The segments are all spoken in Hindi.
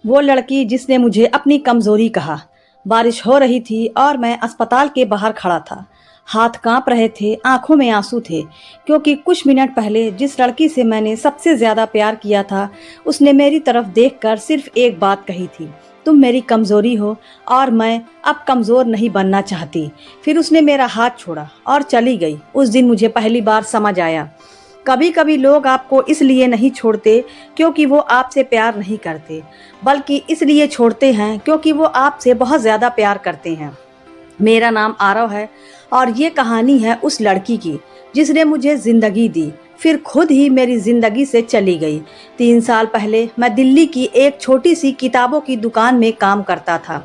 वो लड़की जिसने मुझे अपनी कमजोरी कहा। बारिश हो रही थी और मैं अस्पताल के बाहर खड़ा था। हाथ कांप रहे थे, आंखों में आंसू थे, क्योंकि कुछ मिनट पहले जिस लड़की से मैंने सबसे ज्यादा प्यार किया था, उसने मेरी तरफ देखकर सिर्फ एक बात कही थी, तुम मेरी कमजोरी हो और मैं अब कमजोर नहीं बनना चाहती। फिर उसने मेरा हाथ छोड़ा और चली गई। उस दिन मुझे पहली बार समझ आया, कभी कभी लोग आपको इसलिए नहीं छोड़ते क्योंकि वो आपसे प्यार नहीं करते, बल्कि इसलिए छोड़ते हैं क्योंकि वो आपसे बहुत ज्यादा प्यार करते हैं। मेरा नाम आरव है और ये कहानी है उस लड़की की जिसने मुझे जिंदगी दी, फिर खुद ही मेरी जिंदगी से चली गई। 3 साल पहले मैं दिल्ली की एक छोटी सी किताबों की दुकान में काम करता था।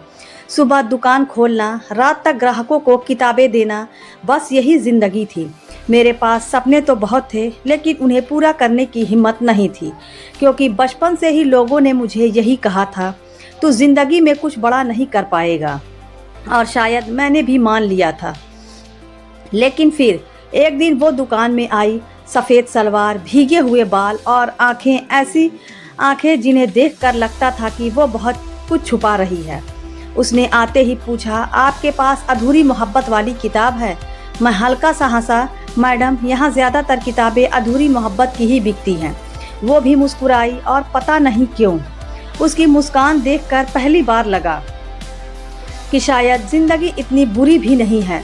सुबह दुकान खोलना, रात तक ग्राहकों को किताबें देना, बस यही जिंदगी थी। मेरे पास सपने तो बहुत थे, लेकिन उन्हें पूरा करने की हिम्मत नहीं थी, क्योंकि बचपन से ही लोगों ने मुझे यही कहा था, तू जिंदगी में कुछ बड़ा नहीं कर पाएगा। और शायद मैंने भी मान लिया था। लेकिन फिर एक दिन वो दुकान में आई, सफ़ेद सलवार, भीगे हुए बाल और आंखें, ऐसी आंखें जिन्हें देखकर लगता था कि वो बहुत कुछ छुपा रही है। उसने आते ही पूछा, आपके पास अधूरी मोहब्बत वाली किताब है? मैं हल्का सा हंसा, मैडम यहाँ ज़्यादातर किताबें अधूरी मोहब्बत की ही बिकती हैं। वो भी मुस्कुराई और पता नहीं क्यों उसकी मुस्कान देखकर पहली बार लगा कि शायद ज़िंदगी इतनी बुरी भी नहीं है।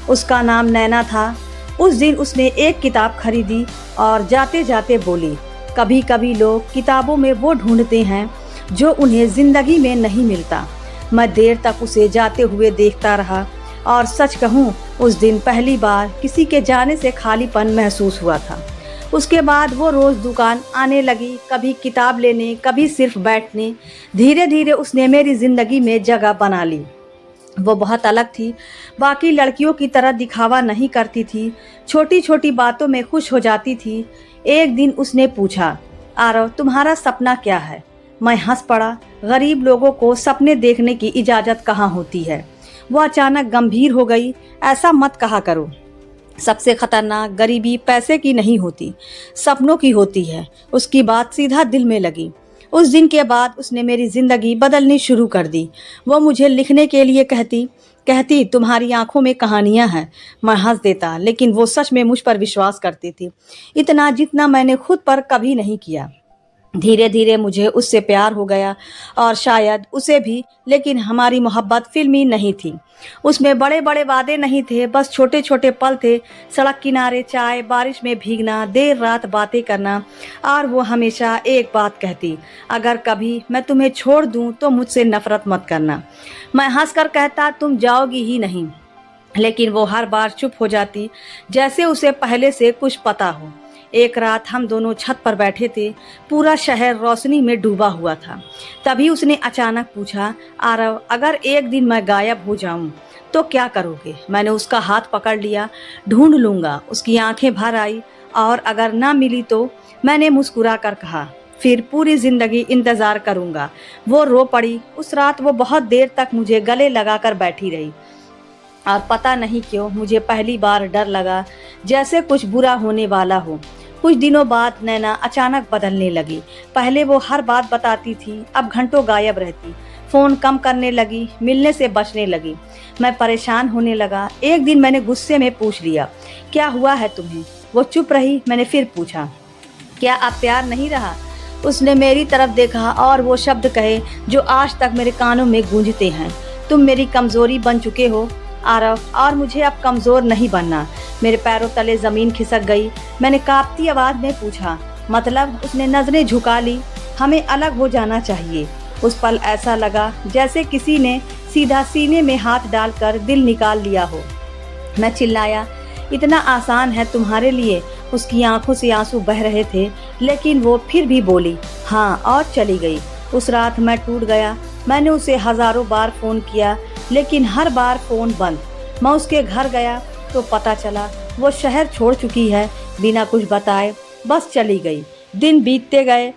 उसका नाम नैना था। उस दिन उसने एक किताब खरीदी और जाते जाते बोली, कभी कभी लोग किताबों में वो ढूंढते हैं जो उन्हें ज़िंदगी में नहीं मिलता। मैं देर तक उसे जाते हुए देखता रहा और सच कहूँ, उस दिन पहली बार किसी के जाने से खालीपन महसूस हुआ था। उसके बाद वो रोज़ दुकान आने लगी, कभी किताब लेने, कभी सिर्फ बैठने। धीरे धीरे उसने मेरी ज़िंदगी में जगह बना ली। वो बहुत अलग थी, बाकी लड़कियों की तरह दिखावा नहीं करती थी, छोटी छोटी बातों में खुश हो जाती थी। एक दिन उसने पूछा, आरव तुम्हारा सपना क्या है? मैं हंस पड़ा। गरीब लोगों को सपने देखने की इजाज़त कहाँ होती है। वो अचानक गंभीर हो गई, ऐसा मत कहा करो। सबसे खतरनाक गरीबी पैसे की नहीं होती, सपनों की होती है। उसकी बात सीधा दिल में लगी। उस दिन के बाद उसने मेरी ज़िंदगी बदलनी शुरू कर दी। वो मुझे लिखने के लिए कहती कहती तुम्हारी आंखों में कहानियां हैं। मैं हंस देता, लेकिन वो सच में मुझ पर विश्वास करती थी, इतना जितना मैंने खुद पर कभी नहीं किया। धीरे धीरे मुझे उससे प्यार हो गया और शायद उसे भी, लेकिन हमारी मोहब्बत फिल्मी नहीं थी। उसमें बड़े बड़े वादे नहीं थे, बस छोटे छोटे पल थे। सड़क किनारे चाय, बारिश में भीगना, देर रात बातें करना। और वो हमेशा एक बात कहती, अगर कभी मैं तुम्हें छोड़ दूं तो मुझसे नफरत मत करना। मैं हंसकर कहता, तुम जाओगी ही नहीं। लेकिन वो हर बार चुप हो जाती, जैसे उसे पहले से कुछ पता हो। एक रात हम दोनों छत पर बैठे थे, पूरा शहर रोशनी में डूबा हुआ था। तभी उसने अचानक पूछा, आरव अगर एक दिन मैं गायब हो जाऊं तो क्या करोगे? मैंने उसका हाथ पकड़ लिया, ढूंढ लूंगा। उसकी आंखें भर आई, और अगर ना मिली तो? मैंने मुस्कुरा कर कहा, फिर पूरी जिंदगी इंतजार करूंगा। वो रो पड़ी। उस रात वो बहुत देर तक मुझे गले लगाकर बैठी रही, और पता नहीं क्यों मुझे पहली बार डर लगा, जैसे कुछ बुरा होने वाला हो। कुछ दिनों बाद नैना अचानक बदलने लगी। पहले वो हर बात बताती थी, अब घंटों गायब रहती। फ़ोन कम करने लगी, मिलने से बचने लगी। मैं परेशान होने लगा। एक दिन मैंने गुस्से में पूछ लिया, क्या हुआ है तुम्हें? वो चुप रही। मैंने फिर पूछा, क्या अब प्यार नहीं रहा? उसने मेरी तरफ देखा और वो शब्द कहे जो आज तक मेरे कानों में गूंजते हैं, तुम मेरी कमज़ोरी बन चुके हो आरव, और मुझे अब कमज़ोर नहीं बनना। मेरे पैरों तले ज़मीन खिसक गई। मैंने कांपती आवाज़ में पूछा, मतलब? उसने नज़रें झुका ली। हमें अलग हो जाना चाहिए। उस पल ऐसा लगा जैसे किसी ने सीधा सीने में हाथ डालकर दिल निकाल लिया हो। मैं चिल्लाया, इतना आसान है तुम्हारे लिए? उसकी आंखों से आंसू बह रहे थे, लेकिन वो फिर भी बोली, हाँ, और चली गई। उस रात मैं टूट गया। मैंने उसे हज़ारों बार फ़ोन किया, लेकिन हर बार फ़ोन बंद। मैं उसके घर गया तो पता चला वो शहर छोड़ चुकी है, बिना कुछ बताए बस चली गई। दिन बीतते गए,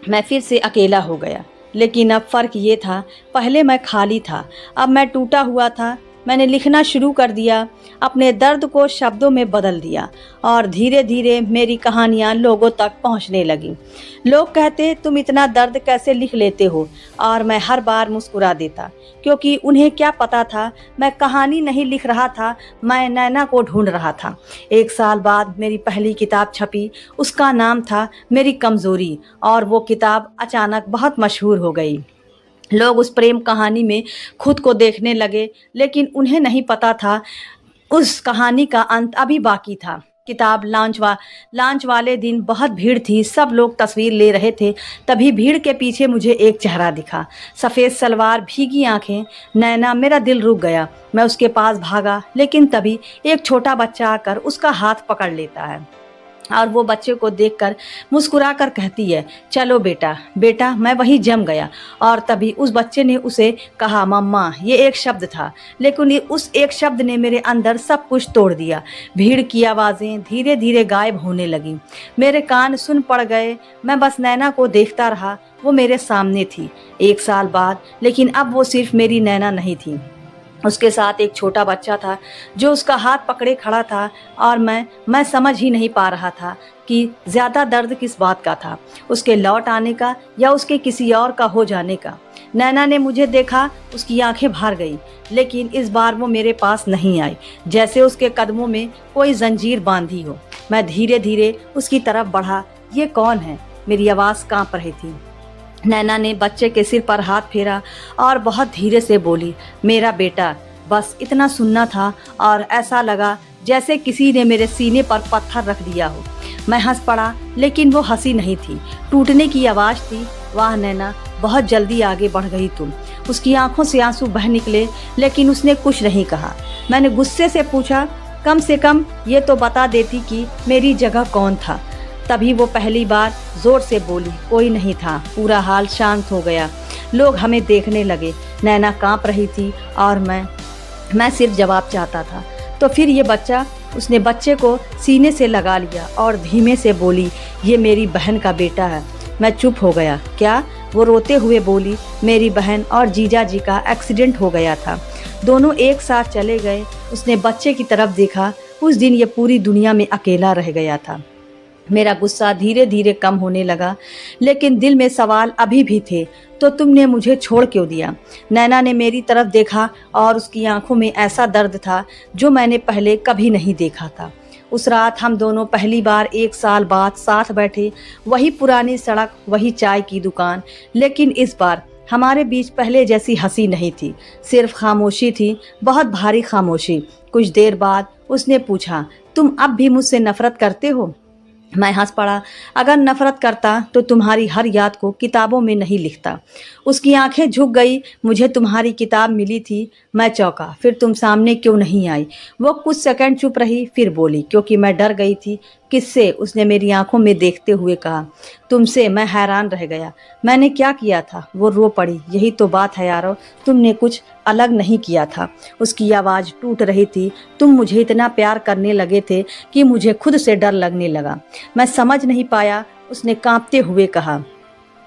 मैं फिर से अकेला हो गया। लेकिन अब फ़र्क ये था, पहले मैं खाली था, अब मैं टूटा हुआ था। मैंने लिखना शुरू कर दिया, अपने दर्द को शब्दों में बदल दिया और धीरे धीरे मेरी कहानियाँ लोगों तक पहुँचने लगीं। लोग कहते तुम इतना दर्द कैसे लिख लेते हो, और मैं हर बार मुस्कुरा देता, क्योंकि उन्हें क्या पता था मैं कहानी नहीं लिख रहा था, मैं नैना को ढूंढ रहा था। 1 साल बाद मेरी पहली किताब छपी, उसका नाम था मेरी कमज़ोरी, और वो किताब अचानक बहुत मशहूर हो गई। लोग उस प्रेम कहानी में खुद को देखने लगे, लेकिन उन्हें नहीं पता था उस कहानी का अंत अभी बाकी था। किताब लॉन्च वाले दिन बहुत भीड़ थी, सब लोग तस्वीर ले रहे थे। तभी भीड़ के पीछे मुझे एक चेहरा दिखा, सफ़ेद सलवार, भीगी आंखें, नैना। मेरा दिल रुक गया। मैं उसके पास भागा, लेकिन तभी एक छोटा बच्चा आकर उसका हाथ पकड़ लेता है और वो बच्चे को देखकर मुस्कुरा कर कहती है, चलो बेटा। बेटा, मैं वहीं जम गया। और तभी उस बच्चे ने उसे कहा, मम्मा। ये एक शब्द था, लेकिन उस एक शब्द ने मेरे अंदर सब कुछ तोड़ दिया। भीड़ की आवाज़ें धीरे धीरे गायब होने लगी, मेरे कान सुन पड़ गए। मैं बस नैना को देखता रहा, वो मेरे सामने थी। 1 साल बाद, लेकिन अब वो सिर्फ मेरी नैना नहीं थी, उसके साथ एक छोटा बच्चा था जो उसका हाथ पकड़े खड़ा था। और मैं समझ ही नहीं पा रहा था कि ज़्यादा दर्द किस बात का था, उसके लौट आने का या उसके किसी और का हो जाने का। नैना ने मुझे देखा, उसकी आंखें भर गई, लेकिन इस बार वो मेरे पास नहीं आई, जैसे उसके कदमों में कोई जंजीर बांधी हो। मैं धीरे धीरे उसकी तरफ बढ़ा। ये कौन है? मेरी आवाज़ कांप रही थी। नैना ने बच्चे के सिर पर हाथ फेरा और बहुत धीरे से बोली, मेरा बेटा। बस इतना सुनना था, और ऐसा लगा जैसे किसी ने मेरे सीने पर पत्थर रख दिया हो। मैं हंस पड़ा, लेकिन वो हंसी नहीं थी, टूटने की आवाज़ थी। वाह नैना, बहुत जल्दी आगे बढ़ गई तुम। उसकी आंखों से आंसू बह निकले, लेकिन उसने कुछ नहीं कहा। मैंने गुस्से से पूछा, कम से कम ये तो बता देती कि मेरी जगह कौन था। तभी वो पहली बार जोर से बोली, कोई नहीं था। पूरा हाल शांत हो गया, लोग हमें देखने लगे। नैना कांप रही थी और मैं सिर्फ जवाब चाहता था। तो फिर ये बच्चा, उसने बच्चे को सीने से लगा लिया और धीमे से बोली, ये मेरी बहन का बेटा है। मैं चुप हो गया। क्या? वो रोते हुए बोली, मेरी बहन और जीजा जी का एक्सीडेंट हो गया था, दोनों एक साथ चले गए। उसने बच्चे की तरफ देखा। उस दिन ये पूरी दुनिया में अकेला रह गया था। मेरा गुस्सा धीरे धीरे कम होने लगा, लेकिन दिल में सवाल अभी भी थे। तो तुमने मुझे छोड़ क्यों दिया? नैना ने मेरी तरफ देखा और उसकी आंखों में ऐसा दर्द था जो मैंने पहले कभी नहीं देखा था। उस रात हम दोनों पहली बार 1 साल बाद साथ बैठे, वही पुरानी सड़क, वही चाय की दुकान, लेकिन इस बार हमारे बीच पहले जैसी हंसी नहीं थी, सिर्फ खामोशी थी, बहुत भारी खामोशी। कुछ देर बाद उसने पूछा, तुम अब भी मुझसे नफरत करते हो? मैं हंस पड़ा। अगर नफरत करता तो तुम्हारी हर याद को किताबों में नहीं लिखता। उसकी आंखें झुक गई। मुझे तुम्हारी किताब मिली थी। मैं चौंका। फिर तुम सामने क्यों नहीं आई? वो कुछ सेकंड चुप रही, फिर बोली, क्योंकि मैं डर गई थी। किससे? उसने मेरी आंखों में देखते हुए कहा, तुमसे। मैं हैरान रह गया। मैंने क्या किया था? वो रो पड़ी। यही तो बात है यारो, तुमने कुछ अलग नहीं किया था। उसकी आवाज़ टूट रही थी। तुम मुझे इतना प्यार करने लगे थे कि मुझे खुद से डर लगने लगा। मैं समझ नहीं पाया। उसने कांपते हुए कहा,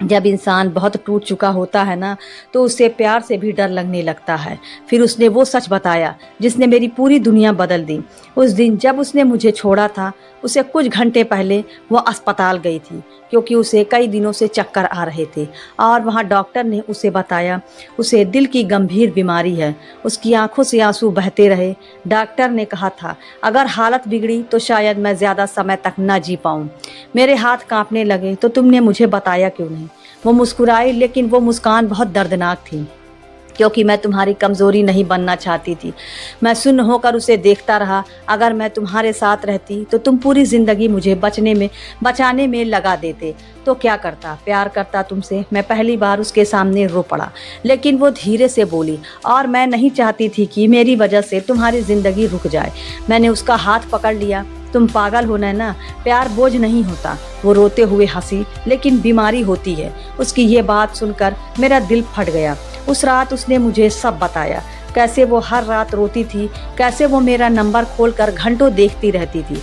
जब इंसान बहुत टूट चुका होता है ना, तो उसे प्यार से भी डर लगने लगता है। फिर उसने वो सच बताया जिसने मेरी पूरी दुनिया बदल दी। उस दिन जब उसने मुझे छोड़ा था, उसे कुछ घंटे पहले वो अस्पताल गई थी, क्योंकि उसे कई दिनों से चक्कर आ रहे थे और वहाँ डॉक्टर ने उसे बताया उसे दिल की गंभीर बीमारी है। उसकी आंखों से आंसू बहते रहे। डॉक्टर ने कहा था, अगर हालत बिगड़ी तो शायद मैं ज़्यादा समय तक न जी पाऊँ। मेरे हाथ कांपने लगे। तो तुमने मुझे बताया क्यों नहीं? वो मुस्कुराई, लेकिन वो मुस्कान बहुत दर्दनाक थी, क्योंकि मैं तुम्हारी कमज़ोरी नहीं बनना चाहती थी। मैं सुन्न होकर उसे देखता रहा। अगर मैं तुम्हारे साथ रहती तो तुम पूरी ज़िंदगी मुझे बचाने में लगा देते। तो क्या करता? प्यार करता तुमसे। मैं पहली बार उसके सामने रो पड़ा, लेकिन वो धीरे से बोली, और मैं नहीं चाहती थी कि मेरी वजह से तुम्हारी ज़िंदगी रुक जाए। मैंने उसका हाथ पकड़ लिया। तुम पागल हो नैना, प्यार बोझ नहीं होता। वो रोते हुए हंसी, लेकिन बीमारी होती है। उसकी ये बात सुनकर मेरा दिल फट गया। उस रात उसने मुझे सब बताया, कैसे वो हर रात रोती थी, कैसे वो मेरा नंबर खोलकर घंटों देखती रहती थी,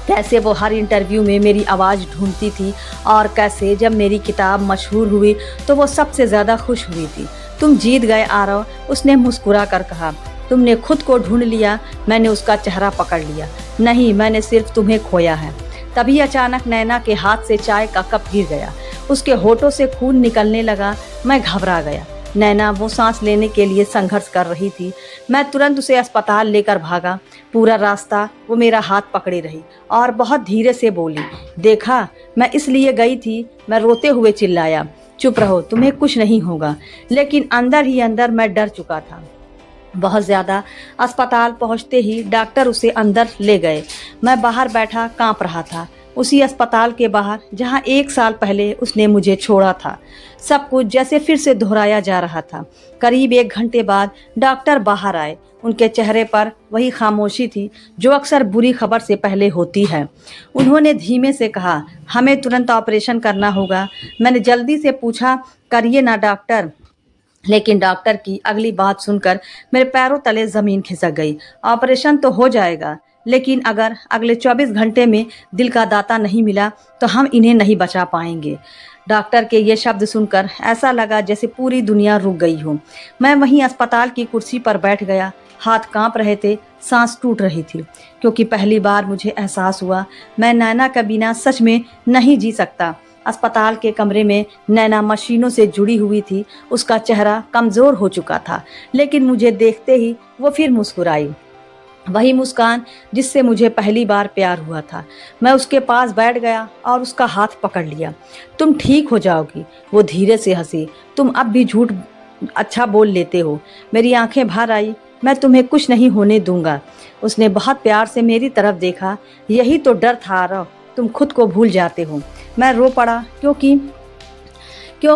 कैसे वो हर इंटरव्यू में मेरी आवाज़ ढूंढती थी, और कैसे जब मेरी किताब मशहूर हुई तो वो सबसे ज़्यादा खुश हुई थी। तुम जीत गए आरव, उसने मुस्कुरा कर कहा। तुमने खुद को ढूंढ लिया, मैंने उसका चेहरा पकड़ लिया। नहीं, मैंने सिर्फ तुम्हें खोया है। तभी अचानक नैना के हाथ से चाय का कप गिर गया, उसके होठों से खून निकलने लगा। मैं घबरा गया। नैना वो सांस लेने के लिए संघर्ष कर रही थी। मैं तुरंत उसे अस्पताल लेकर भागा। पूरा रास्ता वो मेरा हाथ पकड़े रही और बहुत धीरे से बोली, देखा, मैं इसलिए गई थी। मैं रोते हुए चिल्लाया, चुप रहो, तुम्हें कुछ नहीं होगा। लेकिन अंदर ही अंदर मैं डर चुका था बहुत ज़्यादा। अस्पताल पहुंचते ही डॉक्टर उसे अंदर ले गए। मैं बाहर बैठा कांप रहा था, उसी अस्पताल के बाहर जहां 1 साल पहले उसने मुझे छोड़ा था। सब कुछ जैसे फिर से दोहराया जा रहा था। करीब 1 घंटे बाद डॉक्टर बाहर आए। उनके चेहरे पर वही खामोशी थी जो अक्सर बुरी खबर से पहले होती है। उन्होंने धीमे से कहा, हमें तुरंत ऑपरेशन करना होगा। मैंने जल्दी से पूछा, करिए ना डॉक्टर। लेकिन डॉक्टर की अगली बात सुनकर मेरे पैरों तले ज़मीन खिसक गई। ऑपरेशन तो हो जाएगा, लेकिन अगर अगले 24 घंटे में दिल का दाता नहीं मिला तो हम इन्हें नहीं बचा पाएंगे। डॉक्टर के ये शब्द सुनकर ऐसा लगा जैसे पूरी दुनिया रुक गई हो। मैं वहीं अस्पताल की कुर्सी पर बैठ गया। हाथ कांप रहे थे, सांस टूट रही थी, क्योंकि पहली बार मुझे एहसास हुआ मैं नैना के बिना सच में नहीं जी सकता। अस्पताल के कमरे में नैना मशीनों से जुड़ी हुई थी। उसका चेहरा कमज़ोर हो चुका था, लेकिन मुझे देखते ही वो फिर मुस्कुराई, वही मुस्कान जिससे मुझे पहली बार प्यार हुआ था। मैं उसके पास बैठ गया और उसका हाथ पकड़ लिया। तुम ठीक हो जाओगी, वो धीरे से हंसी। तुम अब भी झूठ अच्छा बोल लेते हो। मेरी आंखें भर आई। मैं तुम्हें कुछ नहीं होने दूंगा। उसने बहुत प्यार से मेरी तरफ देखा। यही तो डर था आरव, तुम खुद को भूल जाते हो। मैं रो पड़ा, क्यों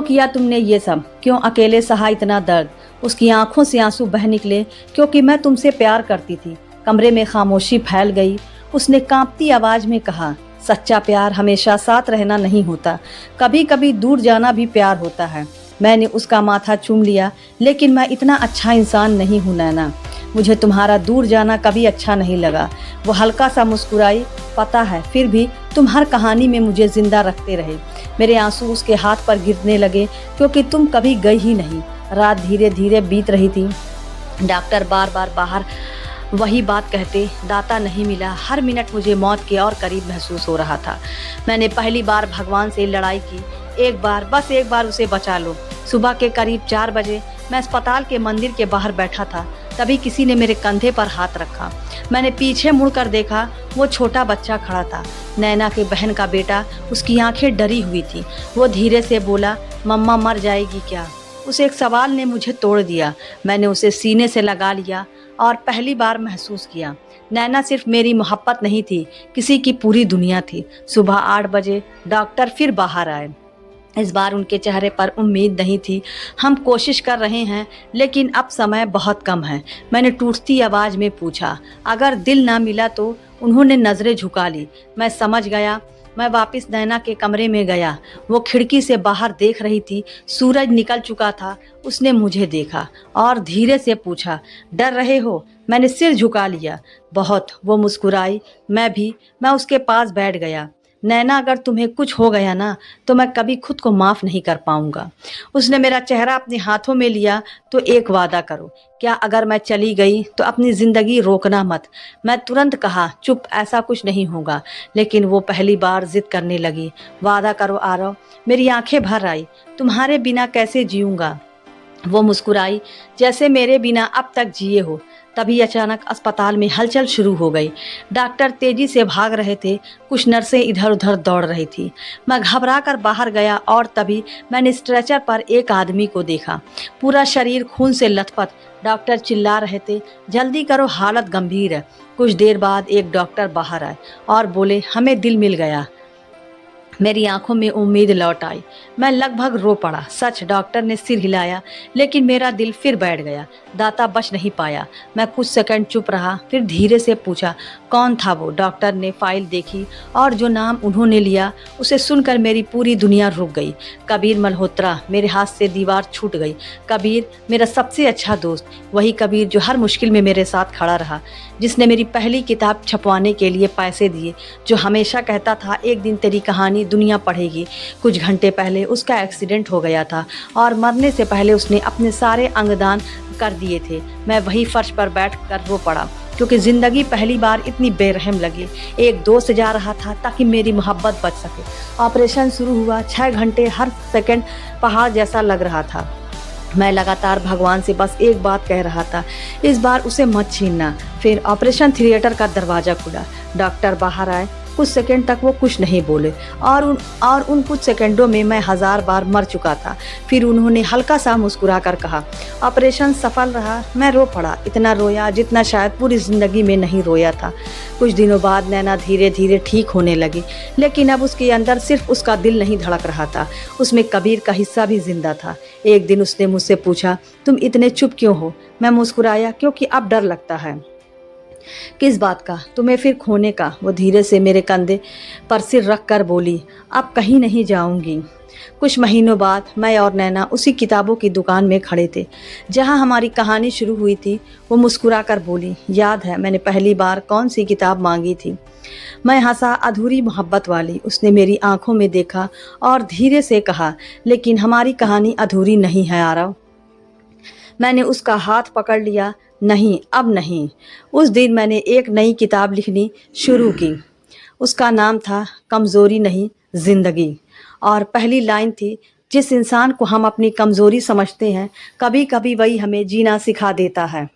किया तुमने ये सब? क्यों अकेले सहा इतना दर्द? उसकी आंखों से आंसू बह निकले। क्योंकि मैं तुमसे प्यार करती थी। कमरे में खामोशी फैल गई। उसने कांपती आवाज में कहा, सच्चा प्यार हमेशा साथ रहना नहीं होता, कभी कभी दूर जाना भी प्यार होता है। मैंने उसका माथा चूम लिया। लेकिन मैं इतना अच्छा इंसान नहीं हूँ नैना, मुझे तुम्हारा दूर जाना कभी अच्छा नहीं लगा। वो हल्का सा मुस्कुराई। पता है, फिर भी तुम हर कहानी में मुझे जिंदा रखते रहे। मेरे आंसू उसके हाथ पर गिरने लगे, क्योंकि तुम कभी गई ही नहीं। रात धीरे धीरे बीत रही थी। डॉक्टर बार बार बाहर वही बात कहते, दाता नहीं मिला। हर मिनट मुझे मौत के और करीब महसूस हो रहा था। मैंने पहली बार भगवान से लड़ाई की, एक बार, बस एक बार उसे बचा लो। सुबह के करीब 4 बजे मैं अस्पताल के मंदिर के बाहर बैठा था। तभी किसी ने मेरे कंधे पर हाथ रखा। मैंने पीछे मुड़कर देखा, वो छोटा बच्चा खड़ा था, नैना की बहन का बेटा। उसकी आंखें डरी हुई थी। वो धीरे से बोला, मम्मा मर जाएगी क्या? उस एक सवाल ने मुझे तोड़ दिया। मैंने उसे सीने से लगा लिया और पहली बार महसूस किया, नैना सिर्फ मेरी मोहब्बत नहीं थी, किसी की पूरी दुनिया थी। सुबह 8 बजे डॉक्टर फिर बाहर आए। इस बार उनके चेहरे पर उम्मीद नहीं थी। हम कोशिश कर रहे हैं, लेकिन अब समय बहुत कम है। मैंने टूटती आवाज़ में पूछा, अगर दिल ना मिला तो? उन्होंने नज़रें झुका ली। मैं समझ गया। मैं वापस नैना के कमरे में गया। वो खिड़की से बाहर देख रही थी। सूरज निकल चुका था। उसने मुझे देखा और धीरे से पूछा, डर रहे हो? मैंने सिर झुका लिया। बहुत। वो मुस्कुराई, मैं भी। मैं उसके पास बैठ गया। नैना, अगर तुम्हें कुछ हो गया ना, तो मैं कभी खुद को माफ़ नहीं कर पाऊंगा। उसने मेरा चेहरा अपने हाथों में लिया। तो एक वादा करो। क्या? अगर मैं चली गई तो अपनी ज़िंदगी रोकना मत। मैं तुरंत कहा, चुप, ऐसा कुछ नहीं होगा। लेकिन वो पहली बार जिद करने लगी, वादा करो आरव। मेरी आंखें भर आई। तुम्हारे बिना कैसे जीऊँगा? वो मुस्कुराई, जैसे मेरे बिना अब तक जिए हो। तभी अचानक अस्पताल में हलचल शुरू हो गई। डॉक्टर तेजी से भाग रहे थे। कुछ नर्सें इधर उधर दौड़ रही थी। मैं घबरा कर बाहर गया और तभी मैंने स्ट्रेचर पर एक आदमी को देखा, पूरा शरीर खून से लथपथ। डॉक्टर चिल्ला रहे थे, जल्दी करो, हालत गंभीर है। कुछ देर बाद एक डॉक्टर बाहर आए और बोले, हमें दिल मिल गया। मेरी आंखों में उम्मीद लौट आई। मैं लगभग रो पड़ा। सच, डॉक्टर ने सिर हिलाया, लेकिन मेरा दिल फिर बैठ गया। दाता बच नहीं पाया। मैं कुछ सेकंड चुप रहा, फिर धीरे से पूछा, कौन था वो? डॉक्टर ने फाइल देखी और जो नाम उन्होंने लिया उसे सुनकर मेरी पूरी दुनिया रुक गई। कबीर मल्होत्रा। मेरे हाथ से दीवार छूट गई। कबीर, मेरा सबसे अच्छा दोस्त, वही कबीर जो हर मुश्किल में मेरे साथ खड़ा रहा, जिसने मेरी पहली किताब छपवाने के लिए पैसे दिए, जो हमेशा कहता था, एक दिन तेरी कहानी दुनिया पढ़ेगी। कुछ घंटे पहले उसका एक्सीडेंट हो गया था और मरने से पहले उसने अपने सारे अंगदान कर दिए थे। मैं वही फर्श पर बैठ कर रो पड़ा क्योंकि ज़िंदगी पहली बार इतनी बेरहम लगी। एक दोस्त जा रहा था ताकि मेरी मोहब्बत बच सके। ऑपरेशन शुरू हुआ। 6 घंटे हर सेकंड पहाड़ जैसा लग रहा था। मैं लगातार भगवान से बस एक बात कह रहा था, इस बार उसे मत छीनना। फिर ऑपरेशन थिएटर का दरवाज़ा खुला। डॉक्टर बाहर आए। कुछ सेकंड तक वो कुछ नहीं बोले और उन कुछ सेकंडों में मैं 1000 बार मर चुका था। फिर उन्होंने हल्का सा मुस्कुरा कर कहा, ऑपरेशन सफल रहा। मैं रो पड़ा, इतना रोया जितना शायद पूरी ज़िंदगी में नहीं रोया था। कुछ दिनों बाद नैना धीरे धीरे ठीक होने लगी, लेकिन अब उसके अंदर सिर्फ उसका दिल नहीं धड़क रहा था, उसमें कबीर का हिस्सा भी जिंदा था। एक दिन उसने मुझसे पूछा, तुम इतने चुप क्यों हो? मैं मुस्कुराया, क्योंकि अब डर लगता है। किस बात का? तुम्हें फिर खोने का। वो धीरे से मेरे कंधे पर सिर रख कर बोली, अब कहीं नहीं जाऊंगी। कुछ महीनों बाद मैं और नैना उसी किताबों की दुकान में खड़े थे जहां हमारी कहानी शुरू हुई थी। वो मुस्कुरा कर बोली, याद है मैंने पहली बार कौन सी किताब मांगी थी? मैं हंसा, अधूरी मोहब्बत वाली। उसने मेरी आंखों में देखा और धीरे से कहा, लेकिन हमारी कहानी अधूरी नहीं है आरव। मैंने उसका हाथ पकड़ लिया, नहीं अब नहीं। उस दिन मैंने एक नई किताब लिखनी शुरू की। उसका नाम था कमज़ोरी नहीं ज़िंदगी, और पहली लाइन थी, जिस इंसान को हम अपनी कमज़ोरी समझते हैं कभी कभी वही हमें जीना सिखा देता है।